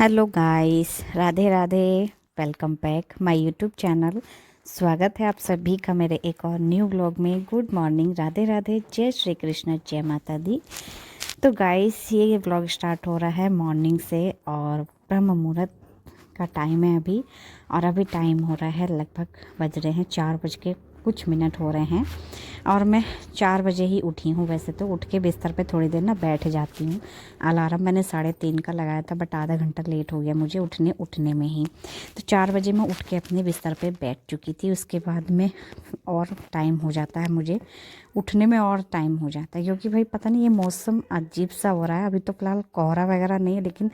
Hello guys, Radhe Radhe. Welcome back my YouTube channel. स्वागत है आप सभी का मेरे एक और न्यू ब्लॉग में। गुड मॉर्निंग, राधे राधे, जय श्री कृष्ण, जय माता दी। तो गाइस ये ब्लॉग स्टार्ट हो रहा है मॉर्निंग से और ब्रह्म मुहूर्त का टाइम है अभी। और अभी टाइम हो रहा है, लगभग बज रहे हैं 4 बज के कुछ मिनट हो रहे हैं। और मैं 4 बजे ही उठी हूँ। वैसे तो उठ के बिस्तर पे थोड़ी देर ना बैठ जाती हूँ। अलार्म मैंने 3:30 का लगाया था, बट आधा घंटा लेट हो गया मुझे उठने में ही। तो 4 बजे मैं उठ के अपने बिस्तर पे बैठ चुकी थी। उसके बाद में और टाइम हो जाता है मुझे उठने में, और टाइम हो जाता है क्योंकि भाई पता नहीं ये मौसम अजीब सा हो रहा है। अभी तो फ़िलहाल कोहरा वगैरह नहीं है, लेकिन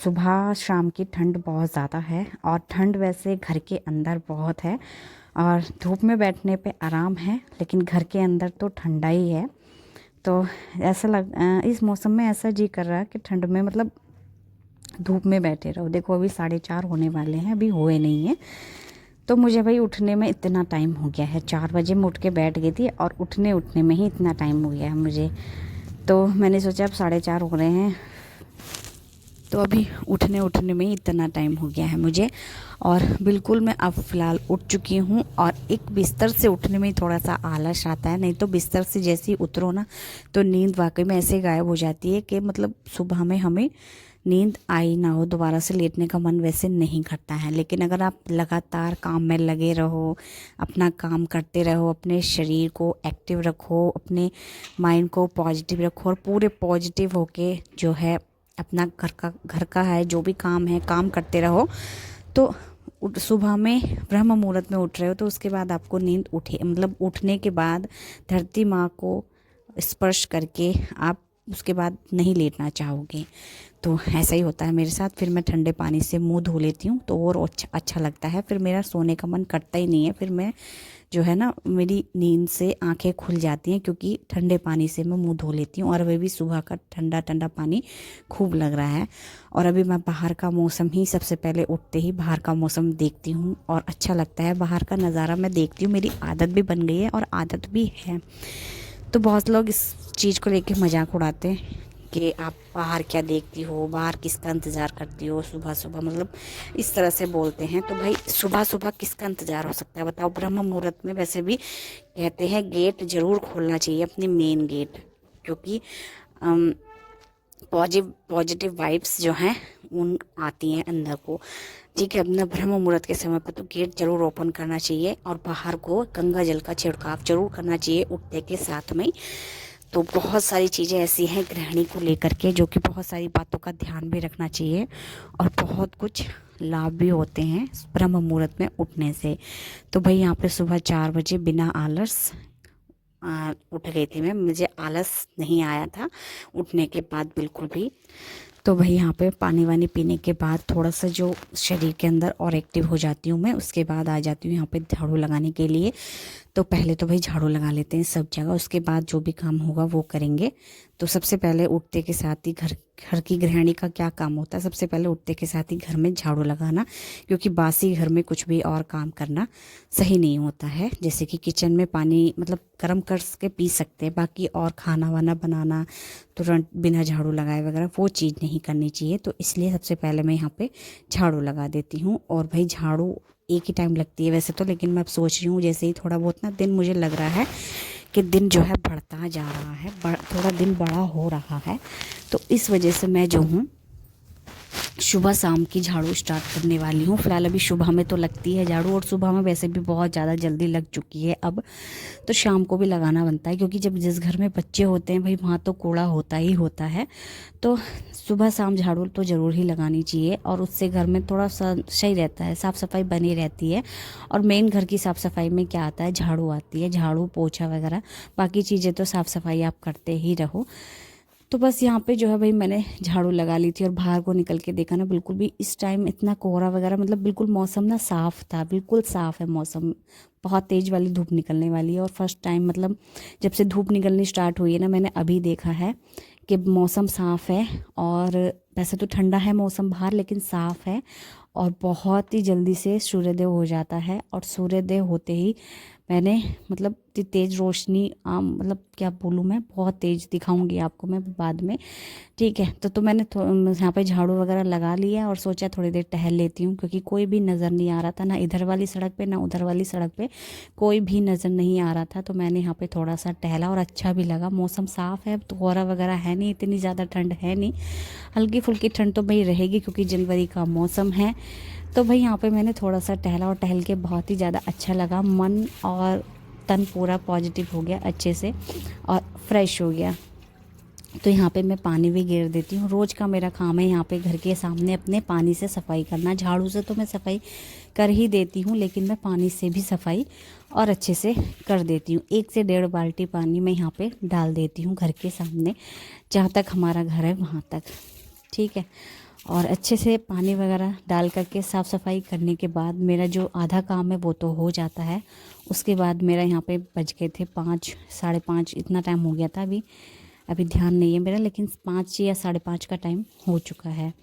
सुबह शाम की ठंड बहुत ज़्यादा है। और ठंड वैसे घर के अंदर बहुत है और धूप में बैठने पे आराम है, लेकिन घर के अंदर तो ठंडा ही है। तो इस मौसम में ऐसा जी कर रहा है कि ठंड में मतलब धूप में बैठे रहो। देखो अभी 4:30 होने वाले हैं, अभी हुए नहीं हैं। तो मुझे भाई उठने में इतना टाइम हो गया है। 4 बजे मैं उठ के बैठ गई थी और उठने उठने में ही इतना टाइम हो गया है मुझे। तो मैंने सोचा अब 4:30 हो रहे हैं, तो अभी उठने उठने में ही इतना टाइम हो गया है मुझे। और बिल्कुल मैं अब फ़िलहाल उठ चुकी हूँ। और एक बिस्तर से उठने में ही थोड़ा सा आलस आता है, नहीं तो बिस्तर से जैसे ही उतरो ना तो नींद वाकई में ऐसे गायब हो जाती है कि मतलब सुबह में हमें नींद आई ना हो, दोबारा से लेटने का मन वैसे नहीं करता है। लेकिन अगर आप लगातार काम में लगे रहो, अपना काम करते रहो, अपने शरीर को एक्टिव रखो, अपने माइंड को पॉजिटिव रखो और पूरे पॉजिटिव होके जो है अपना घर का है जो भी काम है काम करते रहो, तो सुबह में ब्रह्म मुहूर्त में उठ रहे हो तो उसके बाद आपको नींद उठे मतलब उठने के बाद धरती माँ को स्पर्श करके आप उसके बाद नहीं लेटना चाहोगे। तो ऐसा ही होता है मेरे साथ। फिर मैं ठंडे पानी से मुंह धो लेती हूँ तो और अच्छा लगता है। फिर मेरा सोने का मन करता ही नहीं है। फिर मैं जो है ना मेरी नींद से आंखें खुल जाती हैं क्योंकि ठंडे पानी से मैं मुंह धो लेती हूँ। और वह भी सुबह का ठंडा ठंडा पानी खूब लग रहा है। और अभी मैं बाहर का मौसम ही सबसे पहले उठते ही बाहर का मौसम देखती हूँ और अच्छा लगता है। बाहर का नज़ारा मैं देखती हूँ, मेरी आदत भी बन गई है और आदत भी है। तो बहुत लोग इस चीज़ को लेके मजाक उड़ाते हैं कि आप बाहर क्या देखती हो, बाहर किसका इंतज़ार करती हो सुबह सुबह, मतलब इस तरह से बोलते हैं। तो भाई सुबह सुबह किसका इंतज़ार हो सकता है बताओ। ब्रह्म मुहूर्त में वैसे भी कहते हैं गेट ज़रूर खोलना चाहिए, अपने मेन गेट, क्योंकि पॉजिटिव वाइब्स जो हैं उन आती हैं अंदर को। ठीक है, अपना ब्रह्म मुहूर्त के समय पर तो गेट जरूर ओपन करना चाहिए और बाहर को गंगा जल का छिड़काव जरूर करना चाहिए उठते के साथ में। तो बहुत सारी चीज़ें ऐसी हैं गृहिणी को लेकर के जो कि बहुत सारी बातों का ध्यान भी रखना चाहिए और बहुत कुछ लाभ भी होते हैं ब्रह्म मुहूर्त में उठने से। तो भाई यहाँ पे सुबह 4 बजे बिना आलस उठ गई थी मैं। मुझे आलस नहीं आया था उठने के बाद बिल्कुल भी। तो भाई यहाँ पे पानी वानी पीने के बाद थोड़ा सा जो शरीर के अंदर और एक्टिव हो जाती हूँ मैं, उसके बाद आ जाती हूँ यहाँ पे झाड़ू लगाने के लिए। तो पहले तो भाई झाड़ू लगा लेते हैं सब जगह, उसके बाद जो भी काम होगा वो करेंगे। तो सबसे पहले उठते के साथ ही घर घर की गृहिणी का क्या काम होता है, सबसे पहले उठते के साथ ही घर में झाड़ू लगाना, क्योंकि बासी घर में कुछ भी और काम करना सही नहीं होता है। जैसे कि किचन में पानी मतलब गर्म कर के पी सकते हैं, बाकी और खाना वाना बनाना तुरंत बिना झाड़ू लगाए वगैरह वो चीज़ नहीं करनी चाहिए। तो इसलिए सबसे पहले मैं यहाँ पे झाड़ू लगा देती हूँ। और भाई झाड़ू एक ही टाइम लगती है वैसे तो, लेकिन मैं अब सोच रही हूँ जैसे ही थोड़ा बहुत ना दिन मुझे लग रहा है कि दिन जो है बढ़ता जा रहा है, थोड़ा दिन बड़ा हो रहा है, तो इस वजह से मैं जो हूँ सुबह शाम की झाड़ू स्टार्ट करने वाली हूँ। फिलहाल अभी सुबह में तो लगती है झाड़ू, और सुबह में वैसे भी बहुत ज़्यादा जल्दी लग चुकी है अब, तो शाम को भी लगाना बनता है क्योंकि जब जिस घर में बच्चे होते हैं भाई वहाँ तो कूड़ा होता ही होता है। तो सुबह शाम झाड़ू तो ज़रूर ही लगानी चाहिए और उससे घर में थोड़ा सा सही रहता है, साफ़ सफाई बनी रहती है। और मेन घर की साफ़ सफाई में क्या आता है, झाड़ू आती है, झाड़ू पोछा वगैरह, बाकी चीज़ें तो साफ़ सफाई आप करते ही रहो। तो बस यहाँ पे जो है भाई मैंने झाड़ू लगा ली थी और बाहर को निकल के देखा ना, बिल्कुल भी इस टाइम इतना कोहरा वगैरह, मतलब बिल्कुल मौसम ना साफ़ था, बिल्कुल साफ़ है मौसम। बहुत तेज़ वाली धूप निकलने वाली है और फर्स्ट टाइम मतलब जब से धूप निकलनी स्टार्ट हुई है ना मैंने अभी देखा है कि मौसम साफ़ है और वैसे तो ठंडा है मौसम बाहर, लेकिन साफ़ है और बहुत ही जल्दी से सूर्योदय हो जाता है। और सूर्योदय होते ही मैंने मतलब इतनी तेज़ रोशनी, मतलब क्या बोलूँ मैं, बहुत तेज़ दिखाऊंगी आपको मैं बाद में, ठीक है। तो मैंने यहाँ पे झाड़ू वगैरह लगा लिया और सोचा थोड़ी देर टहल लेती हूँ, क्योंकि कोई भी नज़र नहीं आ रहा था, ना इधर वाली सड़क पे ना उधर वाली सड़क पे कोई भी नज़र नहीं आ रहा था। तो मैंने यहाँ पे थोड़ा सा टहला और अच्छा भी लगा। मौसम साफ़ है तो कोहरा वगैरह है नहीं, इतनी ज़्यादा ठंड है नहीं, हल्की फुल्की ठंड तो भाई रहेगी क्योंकि जनवरी का मौसम है। तो भाई यहाँ पे मैंने थोड़ा सा टहला और टहल के बहुत ही ज़्यादा अच्छा लगा। मन और तन पूरा पॉजिटिव हो गया अच्छे से और फ्रेश हो गया। तो यहाँ पे मैं पानी भी गेर देती हूँ। रोज़ का मेरा काम है यहाँ पे घर के सामने अपने पानी से सफाई करना। झाड़ू से तो मैं सफाई कर ही देती हूँ, लेकिन मैं पानी से भी सफाई और अच्छे से कर देती हूँ। 1 से 1.5 बाल्टी पानी मैं यहाँ पे डाल देती हूँ घर के सामने, जहाँ तक हमारा घर है वहाँ तक, ठीक है। और अच्छे से पानी वगैरह डाल करके साफ़ सफाई करने के बाद मेरा जो आधा काम है वो तो हो जाता है। उसके बाद मेरा यहाँ पे बज गए थे 5, 5:30, इतना टाइम हो गया था। अभी ध्यान नहीं है मेरा, लेकिन 5 या 5:30 का टाइम हो चुका है।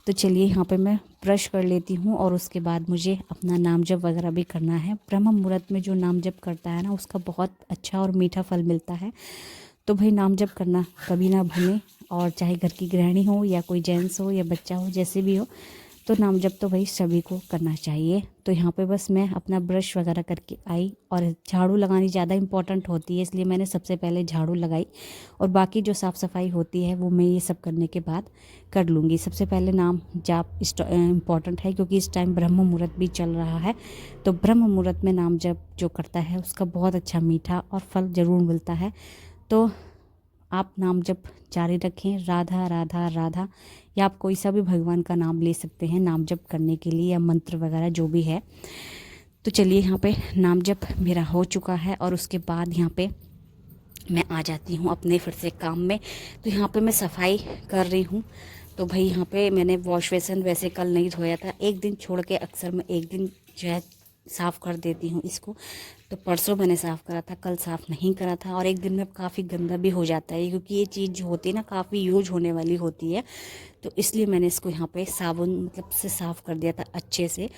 तो चलिए यहाँ पे मैं ब्रश कर लेती हूँ और उसके बाद मुझे अपना नाम जप वगैरह भी करना है। ब्रह्म मुहूर्त में जो नाम जप करता है ना, उसका बहुत अच्छा और मीठा फल मिलता है। तो भाई नाम जप करना कभी ना भूलें। और चाहे घर की गृहिणी हो या कोई जेंट्स हो या बच्चा हो, जैसे भी हो, तो नाम जप तो भाई सभी को करना चाहिए। तो यहाँ पे बस मैं अपना ब्रश वगैरह करके आई और झाड़ू लगानी ज़्यादा इम्पॉर्टेंट होती है, इसलिए मैंने सबसे पहले झाड़ू लगाई और बाकी जो साफ़ सफाई होती है वो मैं ये सब करने के बाद कर लूँगी। सबसे पहले नाम जाप इम्पॉर्टेंट है, क्योंकि इस टाइम ब्रह्म मुहूर्त भी चल रहा है। तो ब्रह्म मुहूर्त में नाम जप जो करता है उसका बहुत अच्छा मीठा और फल ज़रूर मिलता है। तो आप नाम जप जारी रखें, राधा राधा राधा, या आप कोई सा भी भगवान का नाम ले सकते हैं नाम जप करने के लिए, या मंत्र वगैरह जो भी है। तो चलिए यहाँ पे नाम जप मेरा हो चुका है और उसके बाद यहाँ पे मैं आ जाती हूँ अपने फिर से काम में। तो यहाँ पे मैं सफाई कर रही हूँ। तो भाई यहाँ पे मैंने वॉश बेसिन वैसे कल नहीं धोया था, एक दिन छोड़ के अक्सर मैं एक दिन जो है साफ़ कर देती हूँ इसको। तो परसों मैंने साफ़ करा था, कल साफ़ नहीं करा था, और एक दिन में काफ़ी गंदा भी हो जाता है, क्योंकि ये चीज़ जो होती है ना काफ़ी यूज होने वाली होती है। तो इसलिए मैंने इसको यहाँ पे साबुन मतलब से साफ़ कर दिया था अच्छे से।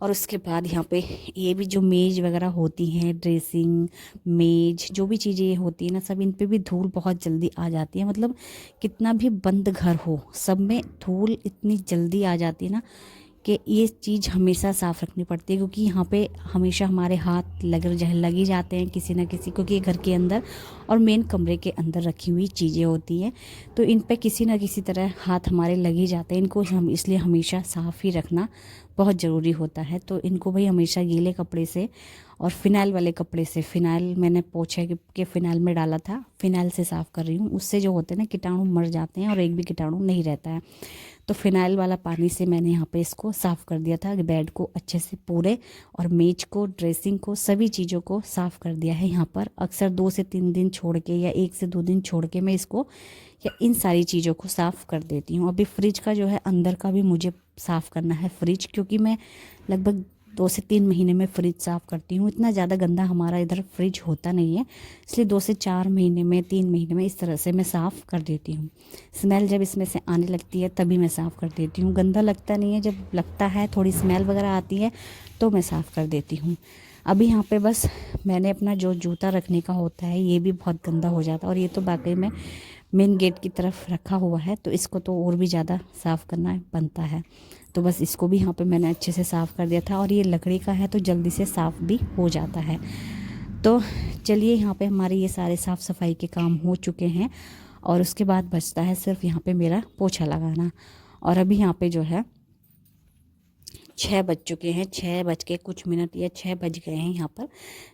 और उसके बाद यहाँ पे ये भी जो मेज वगैरह होती हैं, ड्रेसिंग मेज जो भी चीज़ें ये होती है ना, सब इन पे भी धूल बहुत जल्दी आ जाती है। मतलब कितना भी बंद घर हो, सब में धूल इतनी जल्दी आ जाती है ना कि ये चीज़ हमेशा साफ़ रखनी पड़ती है, क्योंकि यहाँ पे हमेशा हमारे हाथ लग ही जाते हैं किसी ना किसी, क्योंकि ये घर के अंदर और मेन कमरे के अंदर रखी हुई चीज़ें होती हैं। तो इन पे किसी ना किसी तरह हाथ हमारे लग ही जाते हैं। इनको हम इसलिए हमेशा साफ़ ही रखना बहुत ज़रूरी होता है। तो इनको भाई हमेशा गीले कपड़े से और फिनाइल वाले कपड़े से, फिनाइल मैंने पोछे के फिनाइल में डाला था, फिनाइल से साफ़ कर रही हूँ। उससे जो होते हैं ना कीटाणु मर जाते हैं और एक भी कीटाणु नहीं रहता है। तो फिनाइल वाला पानी से मैंने यहाँ पे इसको साफ़ कर दिया था, बेड को अच्छे से पूरे, और मेज को, ड्रेसिंग को, सभी चीज़ों को साफ़ कर दिया है। यहाँ पर अक्सर 2 से 3 दिन छोड़ के या 1 से 2 दिन छोड़ के मैं इसको या इन सारी चीज़ों को साफ़ कर देती हूँ। अभी फ्रिज का जो है अंदर का भी मुझे साफ़ करना है फ्रिज, क्योंकि मैं लगभग 2 से 3 महीने में फ्रिज साफ़ करती हूँ। इतना ज़्यादा गंदा हमारा इधर फ्रिज होता नहीं है, इसलिए 2 से 4 महीने में, 3 महीने में इस तरह से मैं साफ़ कर देती हूँ। स्मेल जब इसमें से आने लगती है तभी मैं साफ़ कर देती हूँ। गंदा लगता नहीं है, जब लगता है थोड़ी स्मेल वगैरह आती है तो मैं साफ़ कर देती हूँ। अभी यहाँ पे बस मैंने अपना जो जूता रखने का होता है ये भी बहुत गंदा हो जाता है, और ये तो वाकई में मेन गेट की तरफ रखा हुआ है, तो इसको तो और भी ज़्यादा साफ़ करना बनता है। तो बस इसको भी यहाँ पे मैंने अच्छे से साफ़ कर दिया था, और ये लकड़ी का है तो जल्दी से साफ़ भी हो जाता है। तो चलिए यहाँ पे हमारे ये सारे साफ़ सफाई के काम हो चुके हैं, और उसके बाद बचता है सिर्फ यहाँ पे मेरा पोछा लगाना। और अभी यहाँ पे जो है 6 बज चुके हैं, 6 बज के कुछ मिनट या 6 बज गए हैं यहाँ पर,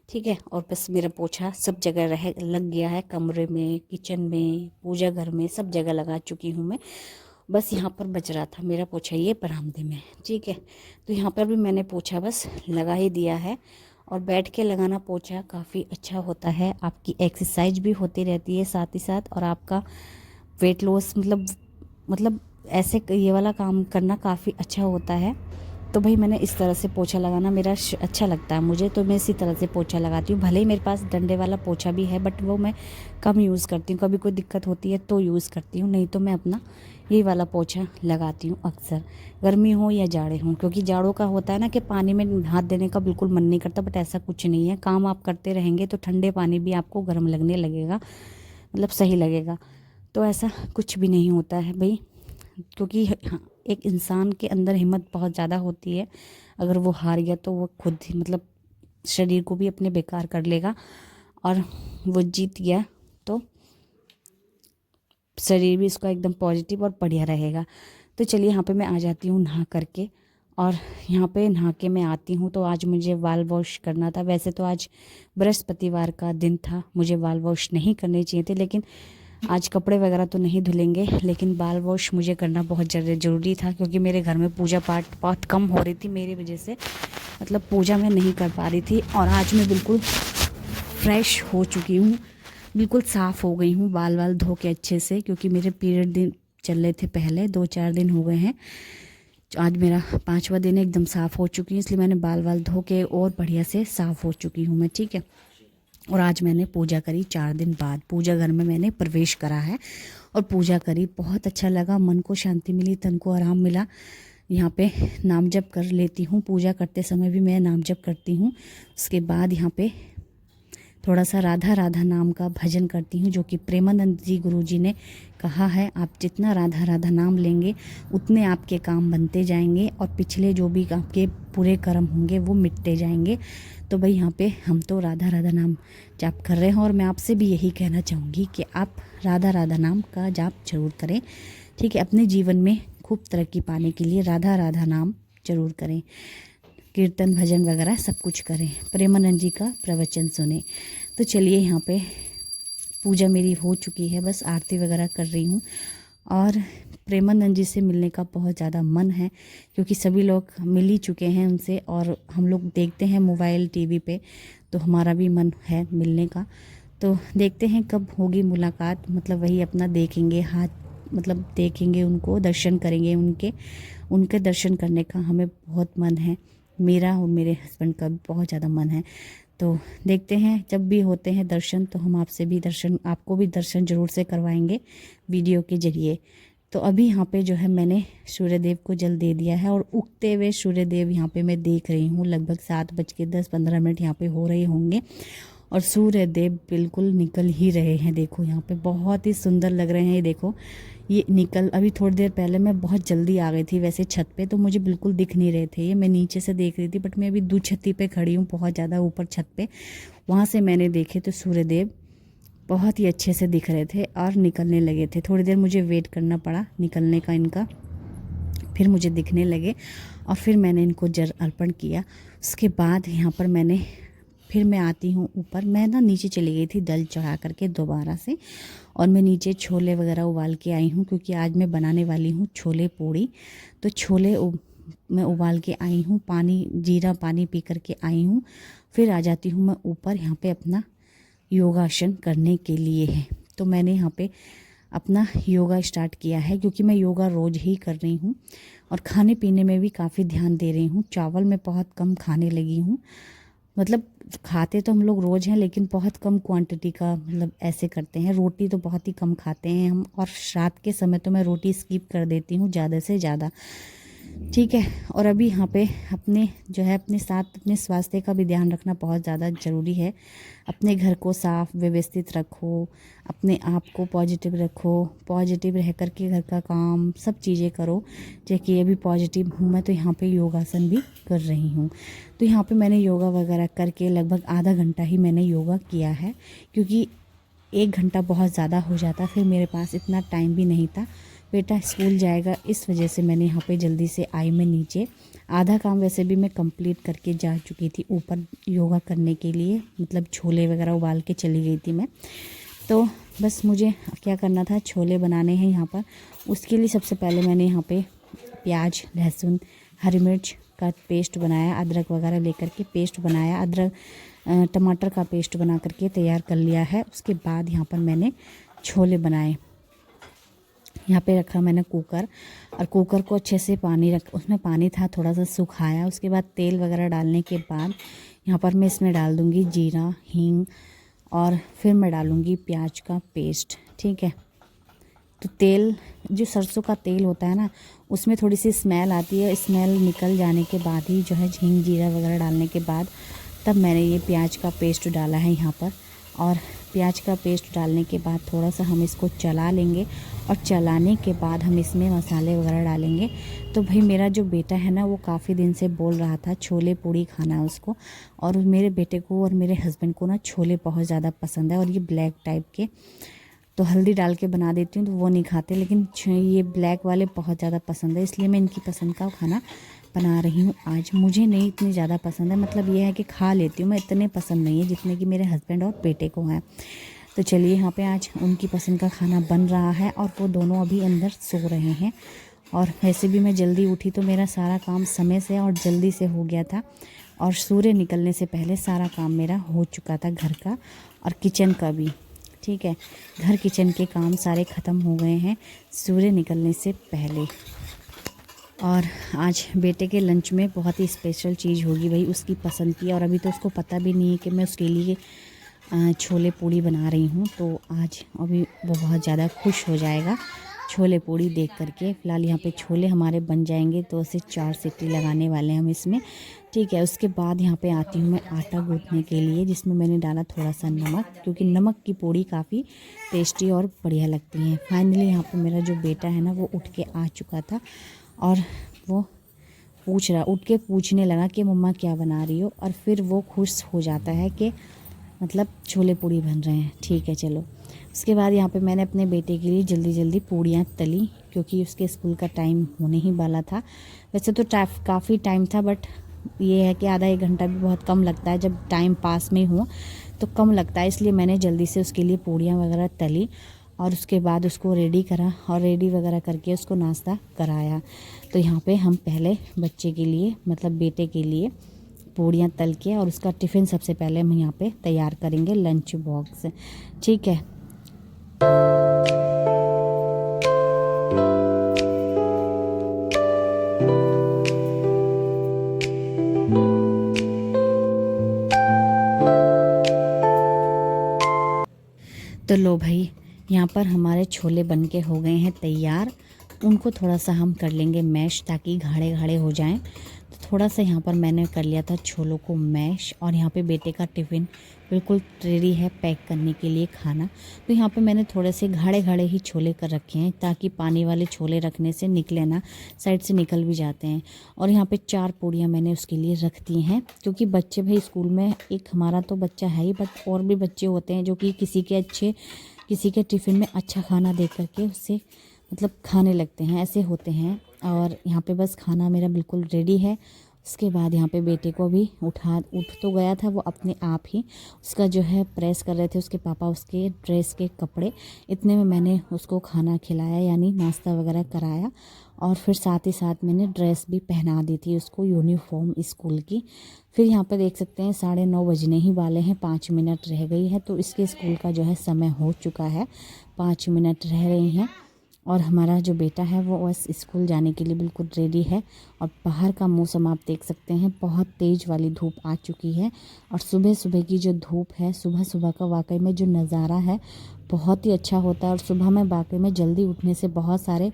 ठीक है। और बस मेरा पोछा सब जगह लग गया है, कमरे में, किचन में, पूजा घर में, सब जगह लगा चुकी हूँ मैं। बस यहाँ पर बच रहा था मेरा पोछा ये बरामदे में, ठीक है। तो यहाँ पर भी मैंने पोछा बस लगा ही दिया है। और बैठ के लगाना पोछा काफ़ी अच्छा होता है, आपकी एक्सरसाइज भी होती रहती है साथ ही साथ, और आपका वेट लॉस मतलब ऐसे ये वाला काम करना काफ़ी अच्छा होता है। तो भाई मैंने इस तरह से पोछा लगाना मेरा अच्छा लगता है मुझे, तो मैं इसी तरह से पोछा लगाती हूँ। भले ही मेरे पास डंडे वाला पोछा भी है, बट वो मैं कम यूज़ करती हूँ, कभी कोई दिक्कत होती है तो यूज़ करती हूँ, नहीं तो मैं अपना यही वाला पोछा लगाती हूँ अक्सर, गर्मी हो या जाड़े हो, क्योंकि जाड़ों का होता है ना कि पानी में हाथ देने का बिल्कुल मन नहीं करता, बट ऐसा कुछ नहीं है, काम आप करते रहेंगे तो ठंडे पानी भी आपको गर्म लगने लगेगा, मतलब सही लगेगा। तो ऐसा कुछ भी नहीं होता है भाई, क्योंकि हाँ, एक इंसान के अंदर हिम्मत बहुत ज़्यादा होती है, अगर वो हार गया तो वो खुद ही मतलब शरीर को भी अपने बेकार कर लेगा, और वो जीत गया तो शरीर भी इसका एकदम पॉजिटिव और बढ़िया रहेगा। तो चलिए यहाँ पे मैं आ जाती हूँ नहा करके, और यहाँ पे नहा के मैं आती हूँ तो आज मुझे बाल वॉश करना था। वैसे तो आज बृहस्पतिवार का दिन था, मुझे बाल वॉश नहीं करने चाहिए थे, लेकिन आज कपड़े वगैरह तो नहीं धुलेंगे, लेकिन बाल वॉश मुझे करना बहुत ज़रूरी था, क्योंकि मेरे घर में पूजा पाठ बहुत कम हो रही थी मेरी वजह से, मतलब पूजा मैं नहीं कर पा रही थी। और आज मैं बिल्कुल फ्रेश हो चुकी हूँ, बिल्कुल साफ़ हो गई हूँ, बाल वाल धो के अच्छे से, क्योंकि मेरे पीरियड दिन चल रहे थे पहले, 2-4 दिन हो गए हैं, आज मेरा 5वां दिन है, एकदम साफ़ हो चुकी हूँ, इसलिए मैंने बाल वाल धो के और बढ़िया से साफ़ हो चुकी हूँ मैं, ठीक है। और आज मैंने पूजा करी 4 दिन बाद, पूजा घर में मैंने प्रवेश करा है और पूजा करी, बहुत अच्छा लगा, मन को शांति मिली, तन को आराम मिला। यहाँ पे नाम जप कर लेती हूँ, पूजा करते समय भी मैं नाम जप करती हूँ। उसके बाद यहाँ पे थोड़ा सा राधा राधा नाम का भजन करती हूँ, जो कि प्रेमानंद जी गुरु जी ने कहा है, आप जितना राधा राधा नाम लेंगे उतने आपके काम बनते जाएंगे, और पिछले जो भी आपके बुरे कर्म होंगे वो मिटते जाएंगे। तो भाई यहाँ पे हम तो राधा राधा नाम जाप कर रहे हैं, और मैं आपसे भी यही कहना चाहूँगी कि आप राधा राधा नाम का जाप जरूर करें, ठीक है। अपने जीवन में खूब तरक्की पाने के लिए राधा राधा नाम जरूर करें, कीर्तन भजन वगैरह सब कुछ करें, प्रेमानंद जी का प्रवचन सुने। तो चलिए यहाँ पे पूजा मेरी हो चुकी है, बस आरती वगैरह कर रही हूँ, और प्रेमानंद जी से मिलने का बहुत ज़्यादा मन है, क्योंकि सभी लोग मिल ही चुके हैं उनसे, और हम लोग देखते हैं मोबाइल टीवी पे, तो हमारा भी मन है मिलने का। तो देखते हैं कब होगी मुलाकात, मतलब वही अपना देखेंगे हाथ, मतलब देखेंगे उनको, दर्शन करेंगे उनके दर्शन करने का हमें बहुत मन है, मेरा और मेरे हस्बैंड का भी बहुत ज़्यादा मन है। तो देखते हैं जब भी होते हैं दर्शन, तो हम आपसे भी दर्शन, आपको भी दर्शन ज़रूर से करवाएंगे वीडियो के ज़रिए। तो अभी यहाँ पे जो है मैंने सूर्यदेव को जल दे दिया है, और उगते हुए सूर्यदेव यहाँ पे मैं देख रही हूँ, लगभग 7:10-15 यहाँ पे हो रहे होंगे, और सूर्यदेव बिल्कुल निकल ही रहे हैं। देखो यहाँ पे बहुत ही सुंदर लग रहे हैं, ये देखो ये निकल, अभी थोड़ी देर पहले मैं बहुत जल्दी आ गई थी वैसे छत पे, तो मुझे बिल्कुल दिख नहीं रहे थे, ये मैं नीचे से देख रही थी, बट मैं अभी छत्ती पे खड़ी हूँ, बहुत ज़्यादा ऊपर छत पे, वहाँ से मैंने देखे तो सूर्यदेव बहुत ही अच्छे से दिख रहे थे और निकलने लगे थे। थोड़ी देर मुझे वेट करना पड़ा निकलने का इनका, फिर मुझे दिखने लगे, और फिर मैंने इनको जल अर्पण किया। उसके बाद यहाँ पर फिर मैं आती हूँ ऊपर, मैं ना नीचे चली गई थी दल चढ़ा करके दोबारा से, और मैं नीचे छोले वगैरह उबाल के आई हूँ, क्योंकि आज मैं बनाने वाली हूँ छोले पूड़ी। तो छोले मैं उबाल के आई हूँ, पानी जीरा पानी पी करके आई हूँ, फिर आ जाती हूँ मैं ऊपर यहाँ पे अपना योगासन करने के लिए है। तो मैंने यहाँ पे अपना योगा स्टार्ट किया है, क्योंकि मैं योगा रोज़ ही कर रही हूँ, और खाने पीने में भी काफ़ी ध्यान दे रही हूँ। चावल मैं बहुत कम खाने लगी हूँ, मतलब खाते तो हम लोग रोज़ हैं, लेकिन बहुत कम क्वांटिटी का, मतलब ऐसे करते हैं। रोटी तो बहुत ही कम खाते हैं हम, और रात के समय तो मैं रोटी स्किप कर देती हूँ ज़्यादा से ज़्यादा, ठीक है। और अभी यहाँ पे अपने जो है अपने साथ अपने स्वास्थ्य का भी ध्यान रखना बहुत ज़्यादा ज़रूरी है। अपने घर को साफ़ व्यवस्थित रखो, अपने आप को पॉजिटिव रखो, पॉजिटिव रह कर के घर का काम सब चीज़ें करो। जैसे कि अभी पॉजिटिव हूँ मैं, तो यहाँ पे योगासन भी कर रही हूँ। तो यहाँ पे मैंने योगा वगैरह करके लगभग आधा घंटा ही मैंने योगा किया है, क्योंकि 1 घंटा बहुत ज़्यादा हो जाता, फिर मेरे पास इतना टाइम भी नहीं था, बेटा स्कूल जाएगा, इस वजह से मैंने यहाँ पे जल्दी से आई मैं नीचे। आधा काम वैसे भी मैं कंप्लीट करके जा चुकी थी ऊपर योगा करने के लिए, मतलब छोले वगैरह उबाल के चली गई थी मैं। तो बस मुझे क्या करना था, छोले बनाने हैं यहाँ पर। उसके लिए सबसे पहले मैंने यहाँ पे प्याज, लहसुन, हरी मिर्च का पेस्ट बनाया, अदरक वगैरह लेकर के पेस्ट बनाया, अदरक टमाटर का पेस्ट बना करके तैयार कर लिया है। उसके बाद यहाँ पर मैंने छोले बनाए। यहाँ पे रखा मैंने कुकर, और कुकर को अच्छे से उसमें पानी था, थोड़ा सा सुखाया। उसके बाद तेल वगैरह डालने के बाद यहाँ पर मैं इसमें डाल दूँगी जीरा, हींग, और फिर मैं डालूँगी प्याज का पेस्ट, ठीक है। तो तेल, जो सरसों का तेल होता है ना, उसमें थोड़ी सी स्मेल आती है। स्मेल निकल जाने के बाद ही जो है हींग जीरा वगैरह डालने के बाद तब मैंने ये प्याज का पेस्ट डाला है यहाँ पर। और प्याज का पेस्ट डालने के बाद थोड़ा सा हम इसको चला लेंगे और चलाने के बाद हम इसमें मसाले वगैरह डालेंगे। तो भाई मेरा जो बेटा है ना, वो काफ़ी दिन से बोल रहा था छोले पूड़ी खाना है उसको। और मेरे बेटे को और मेरे हस्बैंड को ना छोले बहुत ज़्यादा पसंद है, और ये ब्लैक टाइप के। तो हल्दी डाल के बना देती हूँ तो वो नहीं खाते, लेकिन ये ब्लैक वाले बहुत ज़्यादा पसंद है, इसलिए मैं इनकी पसंद का खाना बना रही हूँ आज। मुझे नहीं इतनी ज़्यादा पसंद है, मतलब ये है कि खा लेती हूँ मैं, इतने पसंद नहीं है जितने कि मेरे हस्बैंड और बेटे को हैं। तो चलिए, यहाँ पे आज उनकी पसंद का खाना बन रहा है और वो दोनों अभी अंदर सो रहे हैं। और वैसे भी मैं जल्दी उठी तो मेरा सारा काम समय से और जल्दी से हो गया था, और सूर्य निकलने से पहले सारा काम मेरा हो चुका था, घर का और किचन का भी। ठीक है, घर किचन के काम सारे ख़त्म हो गए हैं सूर्य निकलने से पहले। और आज बेटे के लंच में बहुत ही स्पेशल चीज़ होगी भाई, उसकी पसंद की। और अभी तो उसको पता भी नहीं है कि मैं उसके लिए छोले पूड़ी बना रही हूँ। तो आज अभी वो बहुत ज़्यादा खुश हो जाएगा छोले पूड़ी देख करके। फ़िलहाल यहाँ पे छोले हमारे बन जाएंगे तो उसे 4 सीटी लगाने वाले हैं हम इसमें। ठीक है, उसके बाद यहाँ पे आती हूँ मैं आटा गूँथने के लिए, जिसमें मैंने डाला थोड़ा सा नमक, क्योंकि नमक की पूड़ी काफ़ी टेस्टी और बढ़िया लगती है। फाइनली यहाँ पे मेरा जो बेटा है ना, वो उठ के आ चुका था और वो उठ के पूछने लगा कि मम्मा क्या बना रही हो। और फिर वो खुश हो जाता है कि मतलब छोले पूड़ी बन रहे हैं। ठीक है, चलो। उसके बाद यहाँ पे मैंने अपने बेटे के लिए जल्दी जल्दी पूड़ियाँ तली, क्योंकि उसके स्कूल का टाइम होने ही वाला था। वैसे तो काफ़ी टाइम था, बट ये है कि आधा 1 घंटा भी बहुत कम लगता है, जब टाइम पास में हो तो कम लगता है। इसलिए मैंने जल्दी से उसके लिए पूड़ियाँ वगैरह तली और उसके बाद उसको रेडी करा, और रेडी वगैरह करके उसको नाश्ता कराया। तो यहाँ पे हम पहले बच्चे के लिए, मतलब बेटे के लिए पूड़ियाँ तल के, और उसका टिफ़िन सबसे पहले हम यहाँ पे तैयार करेंगे, लंच बॉक्स। ठीक है। तो लो भाई, यहाँ पर हमारे छोले बन के हो गए हैं तैयार। उनको थोड़ा सा हम कर लेंगे मैश, ताकि गाढ़े गाढ़े हो जाएं। तो थोड़ा सा यहाँ पर मैंने कर लिया था छोलों को मैश। और यहाँ पे बेटे का टिफ़िन बिल्कुल रेडी है पैक करने के लिए खाना। तो यहाँ पे मैंने थोड़े से गाढ़े गाढ़े ही छोले कर रखे हैं, ताकि पानी वाले छोले रखने से निकले ना, साइड से निकल भी जाते हैं। और यहाँ पे 4 पूड़ियाँ मैंने उसके लिए रख दी हैं, क्योंकि बच्चे भाई स्कूल में, एक हमारा तो बच्चा है ही, बट और भी बच्चे होते हैं जो कि किसी के टिफ़िन में अच्छा खाना देख करके उससे मतलब खाने लगते हैं, ऐसे होते हैं। और यहाँ पे बस खाना मेरा बिल्कुल रेडी है। उसके बाद यहाँ पे बेटे को भी उठ तो गया था वो अपने आप ही, उसका जो है प्रेस कर रहे थे उसके पापा उसके ड्रेस के कपड़े। इतने में मैंने उसको खाना खिलाया, यानी नाश्ता वगैरह कराया। और फिर साथ ही साथ मैंने ड्रेस भी पहना दी थी उसको, यूनिफॉर्म स्कूल की। फिर यहाँ पर देख सकते हैं 9:30 बजने ही वाले हैं, 5 मिनट रह गई है। तो इसके स्कूल का जो है समय हो चुका है, 5 मिनट रह रही हैं। और हमारा जो बेटा है वो बस स्कूल जाने के लिए बिल्कुल रेडी है। और बाहर का मौसम आप देख सकते हैं, बहुत तेज़ वाली धूप आ चुकी है। और सुबह सुबह की जो धूप है, सुबह सुबह का वाकई में जो नज़ारा है बहुत ही अच्छा होता है। और सुबह में वाकई में जल्दी उठने से बहुत सारे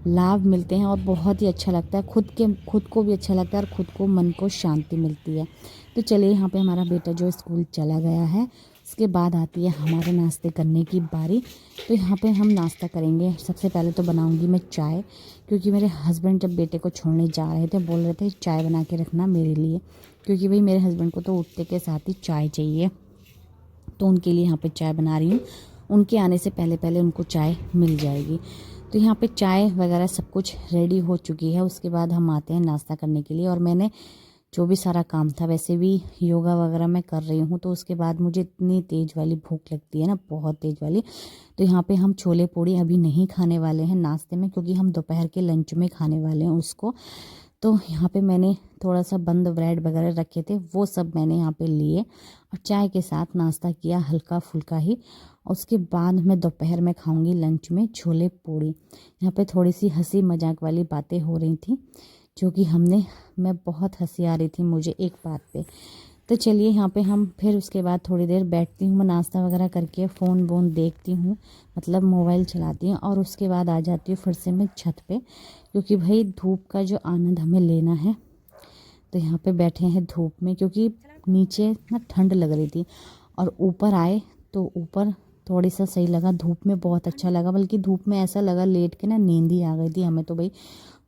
लाभ मिलते हैं और बहुत ही अच्छा लगता है, खुद को भी अच्छा लगता है और खुद को मन को शांति मिलती है। तो चलिए, यहाँ पे हमारा बेटा जो स्कूल चला गया है, उसके बाद आती है हमारे नाश्ते करने की बारी। तो यहाँ पे हम नाश्ता करेंगे। सबसे पहले तो बनाऊंगी मैं चाय, क्योंकि मेरे हस्बैंड जब बेटे को छोड़ने जा रहे थे बोल रहे थे चाय बना के रखना मेरे लिए, क्योंकि भाई मेरे हस्बैंड को तो उठते के साथ ही चाय चाहिए। तो उनके लिए यहाँ पे चाय बना रही हूँ, उनके आने से पहले पहले उनको चाय मिल जाएगी। तो यहाँ पे चाय वगैरह सब कुछ रेडी हो चुकी है। उसके बाद हम आते हैं नाश्ता करने के लिए। और मैंने जो भी सारा काम था, वैसे भी योगा वगैरह मैं कर रही हूँ, तो उसके बाद मुझे इतनी तेज़ वाली भूख लगती है ना, बहुत तेज़ वाली। तो यहाँ पे हम छोले पूड़ी अभी नहीं खाने वाले हैं नाश्ते में, क्योंकि हम दोपहर के लंच में खाने वाले हैं उसको। तो यहाँ पे मैंने थोड़ा सा बंद ब्रेड वगैरह रखे थे, वो सब मैंने यहाँ पे लिए और चाय के साथ नाश्ता किया, हल्का फुल्का ही। उसके बाद मैं दोपहर में खाऊंगी लंच में छोले पूड़ी। यहाँ पे थोड़ी सी हंसी मजाक वाली बातें हो रही थी, जो कि मैं बहुत हंसी आ रही थी मुझे एक बात पे। तो चलिए यहाँ पे हम फिर उसके बाद थोड़ी देर बैठती हूँ, मैं नाश्ता वगैरह करके फ़ोन वोन देखती हूँ, मतलब मोबाइल चलाती हूँ, और उसके बाद आ जाती हूँ फिर से मैं छत पे, क्योंकि भाई धूप का जो आनंद हमें लेना है। तो यहाँ पे बैठे हैं धूप में, क्योंकि नीचे ना ठंड लग रही थी, और ऊपर आए तो ऊपर थोड़ी सा सही लगा, धूप में बहुत अच्छा लगा, बल्कि धूप में ऐसा लगा लेट के ना नींद ही आ गई थी हमें तो भाई।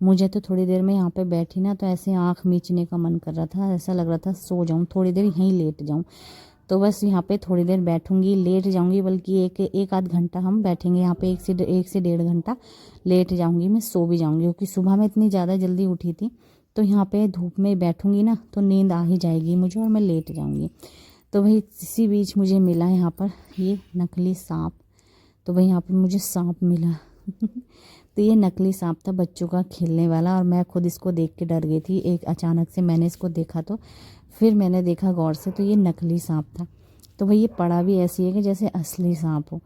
मुझे तो थोड़ी देर में यहाँ पे बैठी ना तो ऐसे आँख मीचने का मन कर रहा था, ऐसा लग रहा था सो जाऊँ थोड़ी देर यहीं लेट जाऊँ। तो बस यहाँ पे थोड़ी देर बैठूंगी, लेट जाऊंगी, बल्कि एक आध घंटा हम बैठेंगे यहाँ पे, एक से 1.5 घंटा लेट जाऊंगी, मैं सो भी जाऊंगी, क्योंकि सुबह में इतनी ज़्यादा जल्दी उठी थी। तो यहाँ पे धूप में बैठूंगी ना तो नींद आ ही जाएगी मुझे और मैं लेट जाऊंगी। तो भाई इसी बीच मुझे मिला यहाँ पर ये नकली सांप। तो भाई यहाँ पर मुझे सांप मिला तो ये नकली सांप था बच्चों का खेलने वाला, और मैं खुद इसको देख के डर गई थी। एक अचानक से मैंने इसको देखा, तो फिर मैंने देखा गौर से, तो ये नकली सांप था। तो भाई ये पड़ा भी ऐसी है कि जैसे असली सांप हो।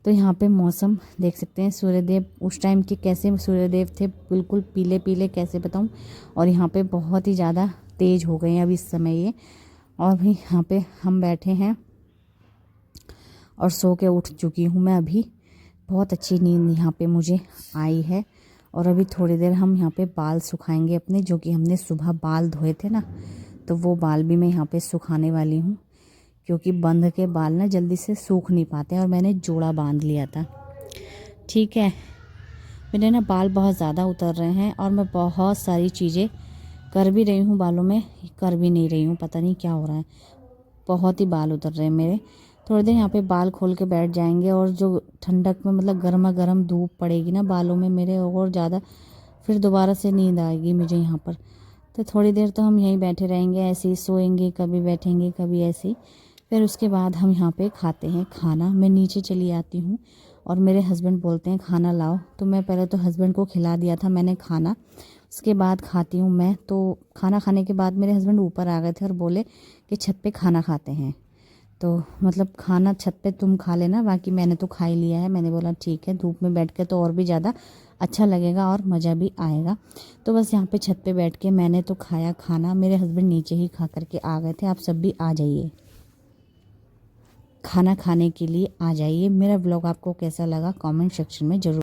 तो यहाँ पे मौसम देख सकते हैं, सूर्यदेव उस टाइम के कैसे सूर्यदेव थे, बिल्कुल पीले पीले, कैसे बताऊँ। और यहाँ पे बहुत ही ज़्यादा तेज़ हो गए हैं अभी इस समय ये। और भाई यहाँ पे हम बैठे हैं और सो के उठ चुकी हूँ मैं अभी। बहुत अच्छी नींद यहाँ पे मुझे आई है। और अभी थोड़ी देर हम यहाँ पे बाल सुखाएंगे अपने, जो कि हमने सुबह बाल धोए थे ना, तो वो बाल भी मैं यहाँ पे सुखाने वाली हूँ, क्योंकि बंद के बाल ना जल्दी से सूख नहीं पाते, और मैंने जोड़ा बांध लिया था। ठीक है, मेरे ना बाल बहुत ज़्यादा उतर रहे हैं, और मैं बहुत सारी चीज़ें कर भी रही हूँ बालों में, कर भी नहीं रही हूँ, पता नहीं क्या हो रहा है, बहुत ही बाल उतर रहे हैं मेरे। थोड़ी देर यहाँ पे बाल खोल के बैठ जाएंगे, और जो ठंडक में मतलब गर्मा गर्म धूप पड़ेगी ना बालों में मेरे, और ज़्यादा फिर दोबारा से नींद आएगी मुझे यहाँ पर। तो थोड़ी देर तो हम यहीं बैठे रहेंगे, ऐसे ही सोएंगे, कभी बैठेंगे कभी ऐसे ही। फिर उसके बाद हम यहाँ पे खाते हैं खाना। मैं नीचे चली आती हूँ, और मेरे हस्बैंड बोलते हैं खाना लाओ, तो मैं पहले तो हस्बैंड को खिला दिया था मैंने खाना, उसके बाद खाती हूँ मैं। तो खाना खाने के बाद मेरे हस्बैंड ऊपर आ गए थे और बोले कि छत पे खाना खाते हैं, तो मतलब खाना छत पे तुम खा लेना, बाकी मैंने तो खा ही लिया है। मैंने बोला ठीक है, धूप में बैठ के तो और भी ज़्यादा अच्छा लगेगा और मज़ा भी आएगा। तो बस यहाँ पे छत पे बैठ के मैंने तो खाया खाना, मेरे हस्बैंड नीचे ही खा करके आ गए थे। आप सब भी आ जाइए, खाना खाने के लिए आ जाइए। मेरा ब्लॉग आपको कैसा लगा कमेंट सेक्शन में ज़रूर